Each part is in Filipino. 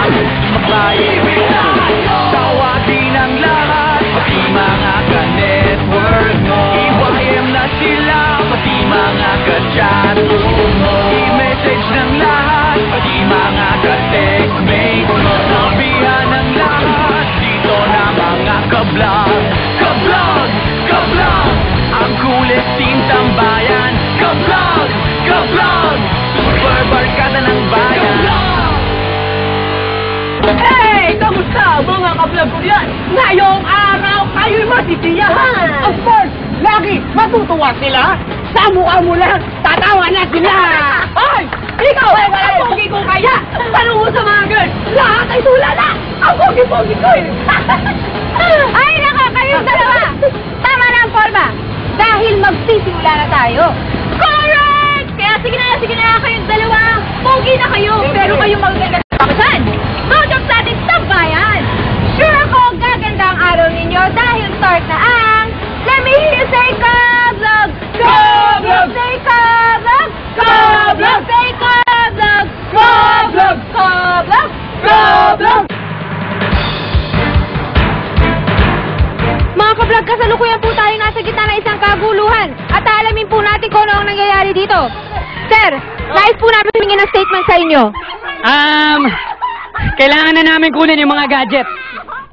Maklaibig tayo, tawagin ang lahat, pati mga ka-network mo. I-YM na sila, pati mga ka-chat mo. I-message ng lahat, pati mga ka-textmate mo. Sabihan ng lahat, dito na mga ka-vlog. Ka-vlog, ka-vlog, ang coolest team tambayan. Ka-vlog, ka-vlog, super barkada ng bayan. Hey! Kamusta mga ka-vlog ko yan? Ngayong araw kayo'y matitiyahan! Of course! Lagi matutuwa sila! Sa mukha mo lang, tatawa na sila! Ay! Ikaw ay walang pogi ko kaya! Tanong mo sa mga girls, lahat ay tulala! Ang pogi-pogi ko eh! Ay, nako, kayong dalawa! Tama na ang forma! Dahil magsisimula na tayo! Correct! Kaya sige na kayong dalawa! Pogi na kayo, pero kayo magaganda sa kasan! No joke sa ating tambayan! Sure ako, gaganda ang araw ninyo dahil start na ang Let me hear you say ka-vlog! Ka-vlog! Say ka-vlog! Ka-vlog! Say ka-vlog! Ka-vlog! Ka-vlog! Ka-vlog! Mga ka-vlog, kasalukuyan po tayo nasa gitna ng isang kaguluhan at aalamin po natin kung ano ang nangyayari dito. Sir, nais po namin humingi ng statement sa inyo. Kailangan na namin kunin yung mga gadget.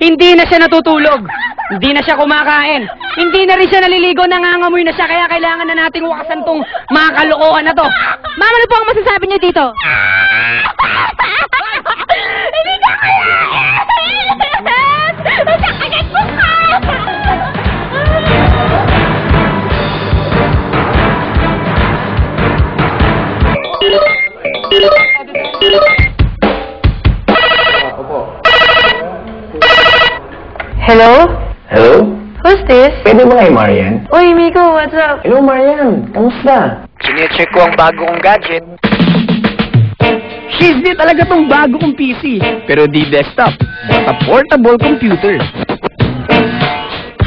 Hindi na siya natutulog. Hindi na siya kumakain. Hindi na rin siya naliligo, nangangamoy na siya. Kaya kailangan na nating wakasan tong mga kalokohan na to. Ma'am, ano po ang masasabi niyo dito? Hindi na kaya! Nasakagad ko ka! Hello? Hello? Who's this? Pwede ba kay Marian? Uy, Miko, what's up? Hello, Marian. Kamusta? Sinecheck ko ang bago kong gadget. Hindi talaga tong bago kong PC. Pero di desktop, but a portable computer.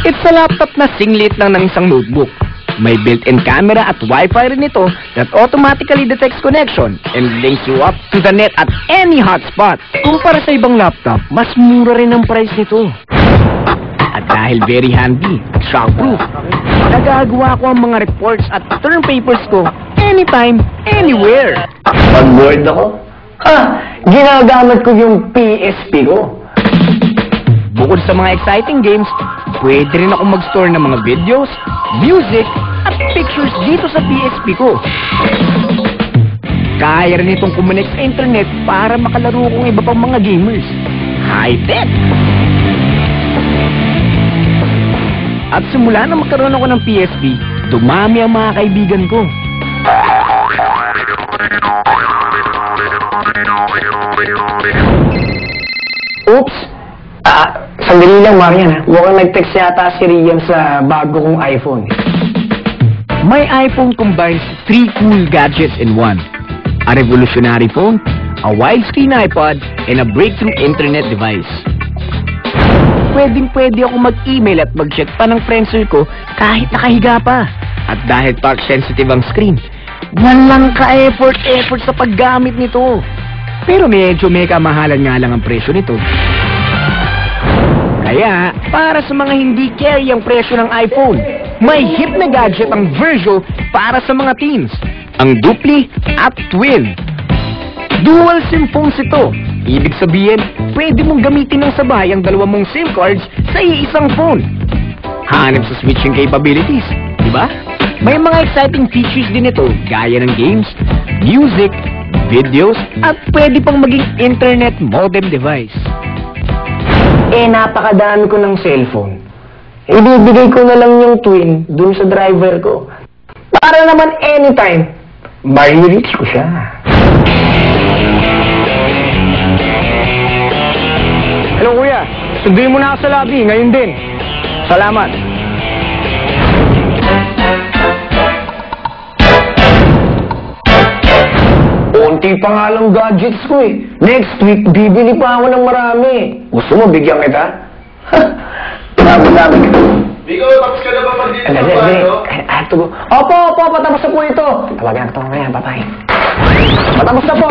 It's a laptop na singlit lang ng isang notebook. May built-in camera at Wi-Fi rin ito that automatically detects connection and links you up to the net at any hotspot. Kumpara sa ibang laptop, mas mura rin ang price nito. At dahil very handy at shockproof, nagagawa ko ang mga reports at term papers ko anytime, anywhere. Pag bored ako? Ginagamit ko yung PSP ko. Bukod sa mga exciting games, pwede rin ako mag-store ng mga videos, music, at pictures dito sa PSP ko. Kaya rin itong kumonect sa internet para makalaro kong iba pang mga gamers. High-tech! At simula na magkaroon ako ng PSP, dumami ang mga kaibigan ko. Oops! Sandali lang, Marian. Mukhang nag-text yata si Rian sa bago kong iPhone. My iPhone combines 3 cool gadgets in one. A revolutionary phone, a widescreen iPod, and a breakthrough internet device. Pwedeng-pwede ako mag-email at mag-check pa ng friends ko kahit nakahiga pa. At dahil touch-sensitive ang screen, walang ka-effort sa paggamit nito. Pero medyo may kamahalan nga lang ang presyo nito. Kaya, para sa mga hindi carry ang presyo ng iPhone, may hip na gadget ang Virgo para sa mga teens. Ang Dupli at Twin. Dual SIM phones ito. Ibig sabihin, pwede mong gamitin ng sabay ang dalawa mong SIM cards sa iisang phone. Hanap sa switching capabilities, di ba? May mga exciting features din ito, gaya ng games, music, videos, at pwede pang maging internet modem device. Napakadami ko ng cellphone. Ibibigay ko na lang yung Twin dun sa driver ko. Para naman anytime, ma-reach ko siya. Hello kuya, sunduin mo na ako sa lobby, ngayon din. Salamat. Unti pa nga lang gadgets ko eh. Next week, bibili pa ako ng marami. Gusto mo, bigyan kita? Dami-dami kita. Biko, tapos ka na ba mag-dito sa bayo? Opo, patapos na po ito. Tawagan ko ito mamaya, bye-bye. Patapos na po!